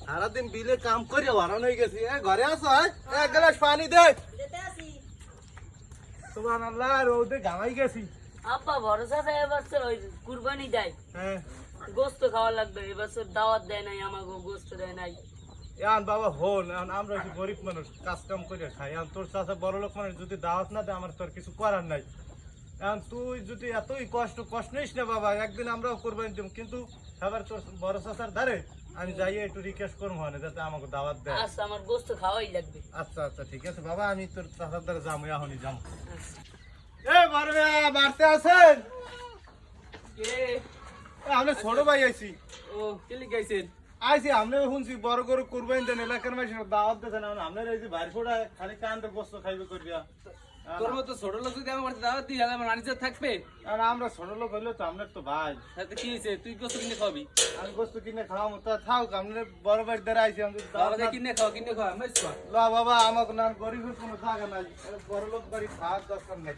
সারাদিন বিলে কাম করে হারান হয়ে গেছি। ঘরে আসো, এক গ্লাস পানি দে। সুবহানাল্লাহ, রোদে ঘামাই গেছি। আব্বা ভরসা দেয় এবছর ওই কুরবানি দেয়, হ্যাঁ গোস্ত খাওয়া লাগবে। এবছর দাওয়াত দেয় নাই, আমাকে গোস্ত দেয় নাই। এখন বাবা হন, এখন আমরা একটু গরিব মানুষ, কাজ কাম করে খাই। এখন তোর চাচা বড় লোক মানুষ, যদি দাওয়াত না দেয় আমার তোর কিছু করার নাই। এখন তুই যদি এতই কষ্ট নিস না বাবা, একদিন আমরাও কোরবানি দেব, কিন্তু খাবার তোর বড় চাচার ধারে আমি যাই একটু রিকোয়েস্ট করবো মানে যাতে আমাকে দাওয়াত দেয়। আচ্ছা, আমার গোস্ত খাওয়াই লাগবে। আচ্ছা আচ্ছা ঠিক আছে বাবা, আমি তোর চাচার ধারে যাবো, এখনই যাবো। আচ্ছা। এ বড় ভাই বাড়তে আছেন? কে? আমরা ছোট ভাই আইছি। ও কেলি গাইছেন? আইছি আমরা শুনছি বড় গরু কুরবানি দেন, এলাকার মানুষের দাওয়াত দিতেন। আপনার এই যে বাইর ফোড়া খালি কান্দে গোস্ত খাইবে করিয়া। তোর মতো ছোট লোক যদি আমার দাওয়াত দিই, আমার আনিজাত থাকবে। আর আমরা ছোট লোক হইলে তো আপনার তো ভাই, তাতে কি হয়েছে? তুই গোস্ত কিনে খাওয়াবি? আমি গোস্ত কিনে খাওয়াবো, তা থাক। আপনার বড় ভাই দ্বারা আইছি, আমি যদি দাওয়াত বাবা না- কিনে খাওয়া, লা বাবা, আমাকে না গরিবের কোনো জায়গা নাই, বড় লোক বাড়ি খাওয়ার দরকার নাই।